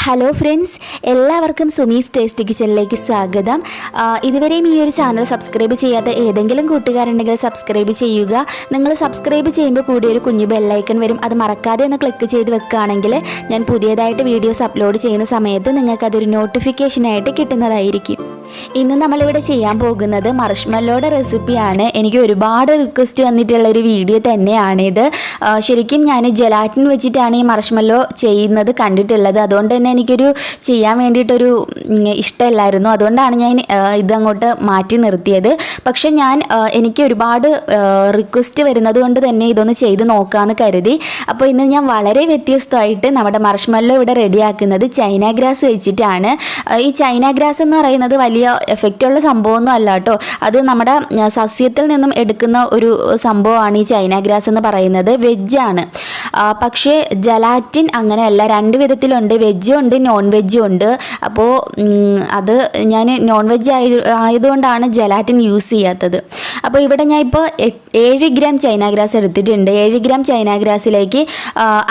Hello friends, എല്ലാവർക്കും Sumi's tasty കിച്ചണിലേക്ക് സ്വാഗതം. ഇതുവരെയും ഈ ഒരു ചാനൽ സബ്സ്ക്രൈബ് ചെയ്യാത്ത ഏതെങ്കിലും കൂട്ടുകാരുണ്ടെങ്കിൽ സബ്സ്ക്രൈബ് ചെയ്യുക. നിങ്ങൾ സബ്സ്ക്രൈബ് ചെയ്യുമ്പോൾ കൂടി ഒരു കുഞ്ഞു ബെല്ലൈക്കൺ വരും. അത് മറക്കാതെ ഒന്ന് ക്ലിക്ക് ചെയ്ത് വെക്കുകയാണെങ്കിൽ ഞാൻ പുതിയതായിട്ട് വീഡിയോസ് അപ്ലോഡ് ചെയ്യുന്ന സമയത്ത് നിങ്ങൾക്കതൊരു നോട്ടിഫിക്കേഷനായിട്ട് കിട്ടുന്നതായിരിക്കും. ഇന്ന് നമ്മളിവിടെ ചെയ്യാൻ പോകുന്നത് മാർഷ്മല്ലോയുടെ റെസിപ്പിയാണ്. എനിക്ക് ഒരുപാട് റിക്വസ്റ്റ് വന്നിട്ടുള്ളൊരു വീഡിയോ തന്നെയാണിത്. ശരിക്കും ഞാൻ ജലാറ്റിൻ വെച്ചിട്ടാണ് ഈ മാർഷ്മല്ലോ ചെയ്യുന്നത് കണ്ടിട്ടുള്ളത്. അതുകൊണ്ട് തന്നെ എനിക്കൊരു ചെയ്യാൻ വേണ്ടിയിട്ടൊരു ഇഷ്ടമില്ലായിരുന്നു. അതുകൊണ്ടാണ് ഞാൻ ഇതങ്ങോട്ട് മാറ്റി നിർത്തിയത്. പക്ഷെ എനിക്ക് ഒരുപാട് റിക്വസ്റ്റ് വരുന്നത് കൊണ്ട് തന്നെ ഇതൊന്ന് ചെയ്ത് നോക്കാമെന്ന് കരുതി. അപ്പോൾ ഇന്ന് ഞാൻ വളരെ വ്യത്യസ്തമായിട്ട് നമ്മുടെ മാർഷ്മല്ലോ ഇവിടെ റെഡിയാക്കുന്നത് ചൈന ഗ്രാസ് വെച്ചിട്ടാണ്. ഈ ചൈന ഗ്രാസ് എന്ന് പറയുന്നത് വലിയ എഫക്റ്റുള്ള സംഭവമൊന്നും അല്ല കേട്ടോ. അത് നമ്മുടെ സസ്യത്തിൽ നിന്നും എടുക്കുന്ന ഒരു സംഭവമാണ് ഈ ചൈന ഗ്രാസ് എന്ന് പറയുന്നത്. വെജാണ്. പക്ഷേ ജലാറ്റിൻ അങ്ങനെയല്ല, രണ്ട് വിധത്തിലുണ്ട്. വെജും ഉണ്ട്, നോൺ വെജും ഉണ്ട്. അപ്പോൾ അത് ഞാൻ നോൺ വെജ് ആയതുകൊണ്ടാണ് ജലാറ്റിൻ യൂസ് ചെയ്യാത്തത്. അപ്പോൾ ഇവിടെ ഞാൻ ഇപ്പോൾ 7 ഗ്രാം ചൈന ഗ്രാസ് എടുത്തിട്ടുണ്ട്. 7 ഗ്രാം ചൈന ഗ്രാസിലേക്ക്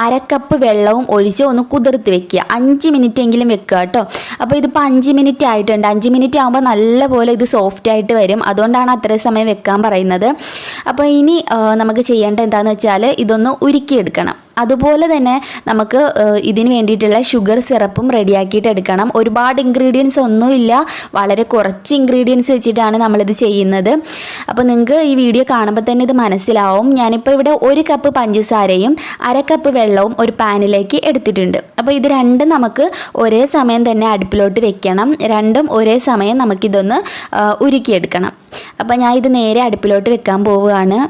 1/2 കപ്പ് വെള്ളവും ഒഴിച്ച് ഒന്ന് കുതിർത്ത് വെക്കുക. 5 മിനിറ്റ് എങ്കിലും വെക്കുക കേട്ടോ. അപ്പോൾ ഇതിപ്പോൾ 5 മിനിറ്റ് ആയിട്ടുണ്ട്. 5 മിനിറ്റ് ആകുമ്പോൾ നല്ലപോലെ ഇത് സോഫ്റ്റ് ആയിട്ട് വരും. അതുകൊണ്ടാണ് അത്രയും സമയം വെക്കാൻ പറയുന്നത്. അപ്പോൾ ഇനി നമുക്ക് ചെയ്യേണ്ട എന്താണെന്ന് വെച്ചാൽ ഇതൊന്ന് ഉരുക്കിയെടുക്കണം. അതുപോലെ തന്നെ നമുക്ക് ഇതിന് വേണ്ടിയിട്ടുള്ള ഷുഗർ സിറപ്പും റെഡിയാക്കിയിട്ട് എടുക്കണം. ഒരുപാട് ഇൻഗ്രീഡിയൻസ് ഒന്നുമില്ല, വളരെ കുറച്ച് ഇൻഗ്രീഡിയൻസ് വെച്ചിട്ടാണ് നമ്മളിത് ചെയ്യുന്നത്. അപ്പോൾ നിങ്ങൾക്ക് ഈ വീഡിയോ കാണുമ്പോൾ തന്നെ ഇത് മനസ്സിലാവും. ഞാനിപ്പോൾ ഇവിടെ 1 കപ്പ് പഞ്ചസാരയും 1/2 കപ്പ് വെള്ളവും ഒരു പാനിലേക്ക് എടുത്തിട്ടുണ്ട്. അപ്പോൾ ഇത് രണ്ടും നമുക്ക് ഒരേ സമയം തന്നെ അടുപ്പിലോട്ട് വെക്കണം. രണ്ടും ഒരേ സമയം നമുക്കിതൊന്ന് ഉരുക്കിയെടുക്കണം. അപ്പോൾ ഞാൻ ഇത് നേരെ അടുപ്പിലോട്ട് വെക്കാൻ പോവുകയാണ്.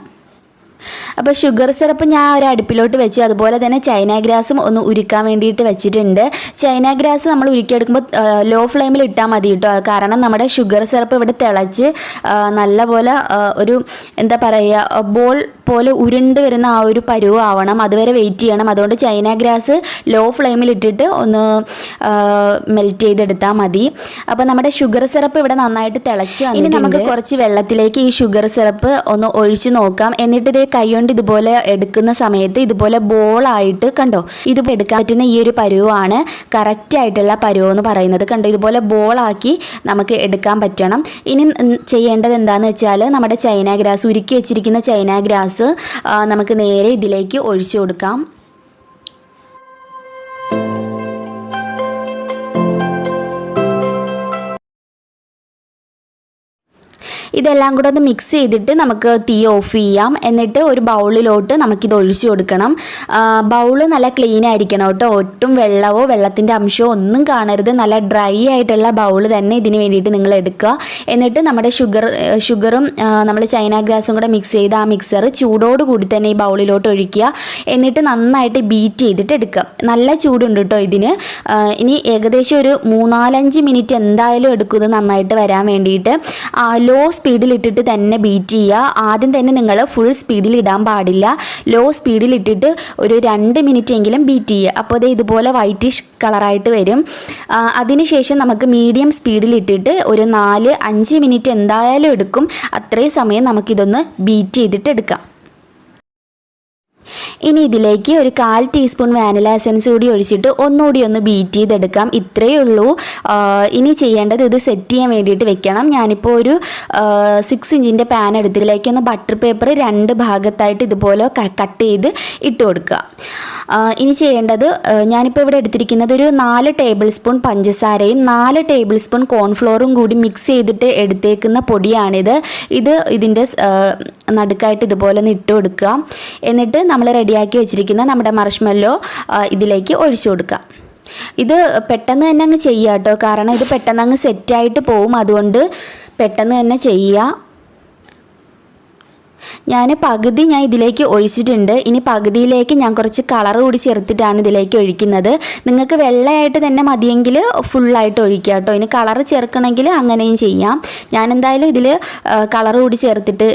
അപ്പോൾ ഷുഗർ സിറപ്പ് ഞാൻ ഒരു അടുപ്പിലോട്ട് വെച്ചു. അതുപോലെ തന്നെ ചൈന ഗ്രാസും ഒന്ന് ഉരുക്കാൻ വേണ്ടിയിട്ട് വെച്ചിട്ടുണ്ട്. ചൈന ഗ്രാസ് നമ്മൾ ഉരുക്കിയെടുക്കുമ്പോൾ ലോ ഫ്ലെയിമിൽ ഇട്ടാൽ മതി കേട്ടോ. കാരണം നമ്മുടെ ഷുഗർ സിറപ്പ് ഇവിടെ തിളച്ച് നല്ലപോലെ ഒരു എന്താ പറയുക, ബോൾ പോലെ ഉരുണ്ട് വരുന്ന ആ ഒരു പരുവാവണം. അതുവരെ വെയിറ്റ് ചെയ്യണം. അതുകൊണ്ട് ചൈന ഗ്രാസ് ലോ ഫ്ലെയിമിൽ ഇട്ടിട്ട് ഒന്ന് മെൽറ്റ് ചെയ്തെടുത്താൽ മതി. അപ്പോൾ നമ്മുടെ ഷുഗർ സിറപ്പ് ഇവിടെ നന്നായിട്ട് തിളച്ച് ഇനി നമുക്ക് കുറച്ച് വെള്ളത്തിലേക്ക് ഈ ഷുഗർ സിറപ്പ് ഒന്ന് ഒഴിച്ച് നോക്കാം. എന്നിട്ട് ഇതേ കൈ കൊണ്ട് ഇതുപോലെ എടുക്കുന്ന സമയത്ത് ഇതുപോലെ ബോളായിട്ട് കണ്ടോ, ഇത് എടുക്കാൻ പറ്റുന്ന ഈ ഒരു പരുവാണ് കറക്റ്റ് ആയിട്ടുള്ള പരുവ് എന്ന് പറയുന്നത്. കണ്ടോ, ഇതുപോലെ ബോളാക്കി നമുക്ക് എടുക്കാൻ പറ്റണം. ഇനി ചെയ്യേണ്ടത് എന്താണെന്ന് വെച്ചാൽ നമ്മുടെ ചൈന ഗ്രാസ്, ഉരുക്കി വെച്ചിരിക്കുന്ന ചൈന ഗ്രാസ് നമുക്ക് നേരെ ഇതിലേക്ക് ഒഴിച്ചു കൊടുക്കാം. ഇതെല്ലാം കൂടെ ഒന്ന് മിക്സ് ചെയ്തിട്ട് നമുക്ക് തീ ഓഫ് ചെയ്യാം. എന്നിട്ട് ഒരു ബൗളിലോട്ട് നമുക്കിത് ഒഴിച്ചു കൊടുക്കണം. ബൗള് നല്ല ക്ലീൻ ആയിരിക്കണം കേട്ടോ. ഒട്ടും വെള്ളമോ വെള്ളത്തിൻ്റെ അംശമോ ഒന്നും കാണരുത്. നല്ല ഡ്രൈ ആയിട്ടുള്ള ബൗൾ തന്നെ ഇതിന് വേണ്ടിയിട്ട് നിങ്ങൾ എടുക്കുക. എന്നിട്ട് നമ്മുടെ ഷുഗറും നമ്മൾ ചൈന ഗ്രാസും കൂടെ മിക്സ് ചെയ്ത് ആ മിക്സർ ചൂടോട് കൂടി തന്നെ ഈ ബൗളിലോട്ട് ഒഴിക്കുക. എന്നിട്ട് നന്നായിട്ട് ബീറ്റ് ചെയ്തിട്ട് എടുക്കുക. നല്ല ചൂടുണ്ട് കേട്ടോ ഇതിന്. ഇനി ഏകദേശം ഒരു 3-4-5 മിനിറ്റ് എന്തായാലും എടുക്കും ഇത് നന്നായിട്ട് വരാൻ വേണ്ടിയിട്ട്. ലോ സ്പീഡിലിട്ടിട്ട് തന്നെ ബീറ്റ് ചെയ്യുക. ആദ്യം തന്നെ നിങ്ങൾ ഫുൾ സ്പീഡിൽ ഇടാൻ പാടില്ല. ലോ സ്പീഡിൽ ഇട്ടിട്ട് ഒരു 2 മിനിറ്റ് എങ്കിലും ബീറ്റ് ചെയ്യുക. അപ്പോൾ അത് ഇതുപോലെ വൈറ്റിഷ് കളറായിട്ട് വരും. അതിനുശേഷം നമുക്ക് മീഡിയം സ്പീഡിൽ ഇട്ടിട്ട് ഒരു 4-5 മിനിറ്റ് എന്തായാലും എടുക്കും. അത്രയും സമയം നമുക്കിതൊന്ന് ബീറ്റ് ചെയ്തിട്ട് എടുക്കാം. ഇനി ഇതിലേക്ക് ഒരു 1/4 ടീസ്പൂൺ വാനില എസൻസ് കൂടി ഒഴിച്ചിട്ട് ഒന്നുകൂടി ഒന്ന് ബീറ്റ് ചെയ്തെടുക്കാം. ഇത്രയേ ഉള്ളൂ. ഇനി ചെയ്യേണ്ടത് ഇത് സെറ്റ് ചെയ്യാൻ വേണ്ടിയിട്ട് വെക്കണം. ഞാനിപ്പോൾ ഒരു 6 ഇഞ്ചിൻ്റെ പാൻ എടുത്തതിലേക്ക് ഒന്ന് ബട്ടർ പേപ്പർ 2 ഭാഗത്തായിട്ട് ഇതുപോലെ കട്ട് ചെയ്ത് ഇട്ട് കൊടുക്കുക. ഇനി ചെയ്യേണ്ടത്, ഞാനിപ്പോൾ ഇവിടെ എടുത്തിരിക്കുന്നത് ഒരു 4 ടേബിൾ സ്പൂൺ പഞ്ചസാരയും 4 ടേബിൾ സ്പൂൺ കോൺഫ്ലോറും കൂടി മിക്സ് ചെയ്തിട്ട് എടുത്തേക്കുന്ന പൊടിയാണിത്. ഇതിൻ്റെ നടുക്കായിട്ട് ഇതുപോലെ ഒന്ന് ഇട്ട് കൊടുക്കുക. എന്നിട്ട് നമ്മൾ റെഡിയാക്കി വെച്ചിരിക്കുന്ന നമ്മുടെ മാർഷ്മല്ലോ ഇതിലേക്ക് ഒഴിച്ചു കൊടുക്കുക. ഇത് പെട്ടെന്ന് തന്നെ അങ്ങ് ചെയ്യുക കേട്ടോ. കാരണം ഇത് പെട്ടെന്ന് അങ്ങ് സെറ്റായിട്ട് പോവും. അതുകൊണ്ട് പെട്ടെന്ന് തന്നെ ചെയ്യുക. പകുതി ഞാൻ ഇതിലേക്ക് ഒഴിച്ചിട്ടുണ്ട്. ഇനി പകുതിയിലേക്ക് ഞാൻ കുറച്ച് കളർ കൂടി ചേർത്തിട്ടാണ് ഇതിലേക്ക് ഒഴിക്കുന്നത്. നിങ്ങൾക്ക് വെള്ളയായിട്ട് തന്നെ മതിയെങ്കിൽ ഫുള്ളായിട്ട് ഒഴിക്കുക കേട്ടോ. ഇനി കളർ ചേർക്കണമെങ്കിൽ അങ്ങനെയും ചെയ്യാം. ഞാൻ എന്തായാലും ഇതിൽ കളർ കൂടി ചേർത്തിട്ട്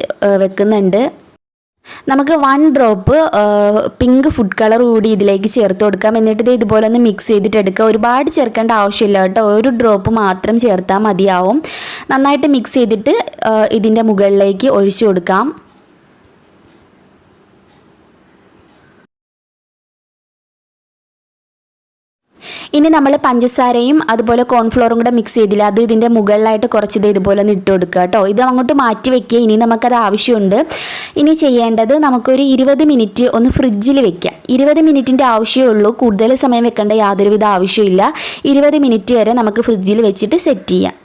വെക്കുന്നുണ്ട്. നമുക്ക് 1 ഡ്രോപ്പ് പിങ്ക് ഫുഡ് കളർ കൂടി ഇതിലേക്ക് ചേർത്ത് കൊടുക്കാം. എന്നിട്ട് ഇത് ഇതുപോലെ ഒന്ന് മിക്സ് ചെയ്തിട്ട് എടുക്കുക. ഒരുപാട് ചേർക്കേണ്ട ആവശ്യമില്ല കേട്ടോ. 1 ഡ്രോപ്പ് മാത്രം ചേർത്താൽ മതിയാവും. നന്നായിട്ട് മിക്സ് ചെയ്തിട്ട് ഇതിൻ്റെ മുകളിലേക്ക് ഒഴിച്ചു കൊടുക്കാം. ഇനി നമ്മൾ പഞ്ചസാരയും അതുപോലെ കോൺഫ്ലോറും കൂടെ മിക്സ് ചെയ്തില്ല, അത് ഇതിൻ്റെ മുകളിലായിട്ട് കുറച്ചത് ഇതുപോലെ ഒന്ന് ഇട്ട് കൊടുക്കുക കേട്ടോ. ഇത് അങ്ങോട്ട് മാറ്റി വെക്കുക. ഇനി നമുക്കത് ആവശ്യമുണ്ട്. ഇനി ചെയ്യേണ്ടത് നമുക്കൊരു 20 മിനിറ്റ് ഒന്ന് ഫ്രിഡ്ജിൽ വെക്കാം. 20 മിനിറ്റിൻ്റെ ആവശ്യമേ ഉള്ളൂ, കൂടുതൽ സമയം വെക്കേണ്ട യാതൊരുവിധ ആവശ്യമില്ല. 20 മിനിറ്റ് വരെ നമുക്ക് ഫ്രിഡ്ജിൽ വെച്ചിട്ട് സെറ്റ് ചെയ്യാം.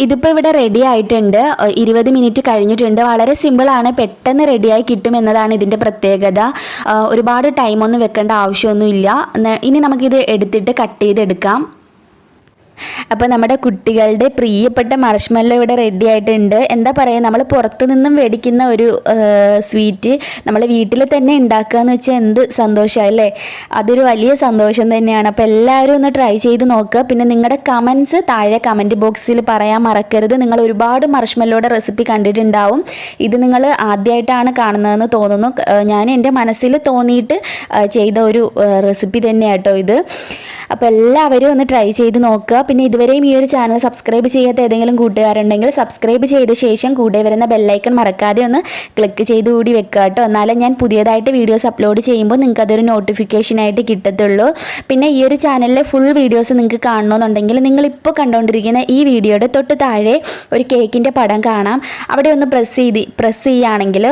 ഇതിപ്പോൾ ഇവിടെ റെഡി ആയിട്ടുണ്ട്. 20 മിനിറ്റ് കഴിഞ്ഞിട്ടുണ്ട്. വളരെ സിമ്പിളാണ്, പെട്ടെന്ന് റെഡിയായി കിട്ടുമെന്നതാണ് ഇതിൻ്റെ പ്രത്യേകത. ഒരുപാട് ടൈമൊന്നും വെക്കേണ്ട ആവശ്യമൊന്നുമില്ല. ഇനി നമുക്കിത് എടുത്തിട്ട് കട്ട് ചെയ്തെടുക്കാം. അപ്പോൾ നമ്മുടെ കുട്ടികളുടെ പ്രിയപ്പെട്ട മാർഷ്മല്ലോ ഇവിടെ റെഡി ആയിട്ടുണ്ട്. എന്താ പറയുക, നമ്മൾ പുറത്തു നിന്നും മേടിക്കുന്ന ഒരു സ്വീറ്റ് നമ്മൾ വീട്ടിൽ തന്നെ ഉണ്ടാക്കുക എന്ന് വെച്ചാൽ എന്ത് സന്തോഷമല്ലേ. അതൊരു വലിയ സന്തോഷം തന്നെയാണ്. അപ്പോൾ എല്ലാവരും ഒന്ന് ട്രൈ ചെയ്ത് നോക്കുക. പിന്നെ നിങ്ങളുടെ കമൻസ് താഴെ കമൻറ്റ് ബോക്സിൽ പറയാൻ മറക്കരുത്. നിങ്ങൾ ഒരുപാട് മാർഷ്മല്ലോയുടെ റെസിപ്പി കണ്ടിട്ടുണ്ടാവും. ഇത് നിങ്ങൾ ആദ്യമായിട്ടാണ് കാണുന്നതെന്ന് തോന്നുന്നു. ഞാൻ എൻ്റെ മനസ്സിൽ തോന്നിയിട്ട് ചെയ്ത ഒരു റെസിപ്പി തന്നെയാട്ടോ ഇത്. അപ്പോൾ എല്ലാവരും ഒന്ന് ട്രൈ ചെയ്ത് നോക്കുക. പിന്നെ ഇതുവരെയും ഈ ഒരു ചാനൽ സബ്സ്ക്രൈബ് ചെയ്യാത്ത ഏതെങ്കിലും കൂട്ടുകാരുണ്ടെങ്കിൽ സബ്സ്ക്രൈബ് ചെയ്ത ശേഷം കൂടെ വരുന്ന ബെല്ലൈക്കൺ മറക്കാതെ ഒന്ന് ക്ലിക്ക് ചെയ്ത് കൂടി വെക്കുക കേട്ടോ. എന്നാലേ ഞാൻ പുതിയതായിട്ട് വീഡിയോസ് അപ്ലോഡ് ചെയ്യുമ്പോൾ നിങ്ങൾക്ക് അതൊരു നോട്ടിഫിക്കേഷനായിട്ട് കിട്ടത്തുള്ളൂ. പിന്നെ ഈ ഒരു ചാനലിലെ ഫുൾ വീഡിയോസ് നിങ്ങൾക്ക് കാണണമെന്നുണ്ടെങ്കിൽ നിങ്ങളിപ്പോൾ കണ്ടുകൊണ്ടിരിക്കുന്ന ഈ വീഡിയോയുടെ തൊട്ട് താഴെ ഒരു കേക്കിൻ്റെ പടം കാണാം. അവിടെ ഒന്ന് പ്രസ് ചെയ്യുകയാണെങ്കിൽ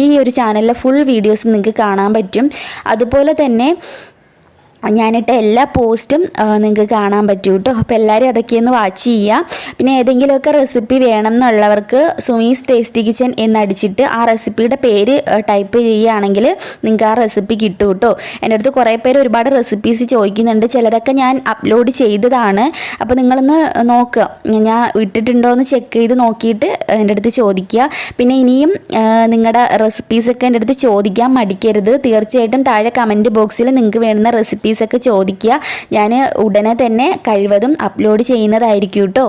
ഈ ഒരു ചാനലിലെ ഫുൾ വീഡിയോസ് നിങ്ങൾക്ക് കാണാൻ പറ്റും. അതുപോലെ തന്നെ ഞാനിട്ട എല്ലാ പോസ്റ്റും നിങ്ങൾക്ക് കാണാൻ പറ്റും കേട്ടോ. അപ്പോൾ എല്ലാവരും അതൊക്കെ ഒന്ന് വാച്ച് ചെയ്യുക. പിന്നെ ഏതെങ്കിലുമൊക്കെ റെസിപ്പി വേണം എന്നുള്ളവർക്ക് സുമീസ് ടേസ്റ്റി കിച്ചൻ എന്നടിച്ചിട്ട് ആ റെസിപ്പിയുടെ പേര് ടൈപ്പ് ചെയ്യുകയാണെങ്കിൽ നിങ്ങൾക്ക് ആ റെസിപ്പി കിട്ടും കേട്ടോ. എൻ്റെ അടുത്ത് കുറേ പേര് ഒരുപാട് റെസിപ്പീസ് ചോദിക്കുന്നുണ്ട്. ചിലതൊക്കെ ഞാൻ അപ്ലോഡ് ചെയ്തതാണ്. അപ്പോൾ നിങ്ങളൊന്ന് നോക്കുക, ഞാൻ ഇട്ടിട്ടുണ്ടോ എന്ന് ചെക്ക് ചെയ്ത് നോക്കിയിട്ട് എൻ്റെ അടുത്ത് ചോദിക്കുക. പിന്നെ ഇനിയും നിങ്ങളുടെ റെസിപ്പീസൊക്കെ എൻ്റെ അടുത്ത് ചോദിക്കാൻ മടിക്കരുത്. തീർച്ചയായിട്ടും താഴെ കമൻറ്റ് ബോക്സിൽ നിങ്ങൾക്ക് വേണ്ടുന്ന റെസിപ്പീസൊക്കെ ചോദിക്കുക. ഞാൻ ഉടനെ തന്നെ കഴിവതും അപ്ലോഡ് ചെയ്യുന്നതായിരിക്കും കേട്ടോ.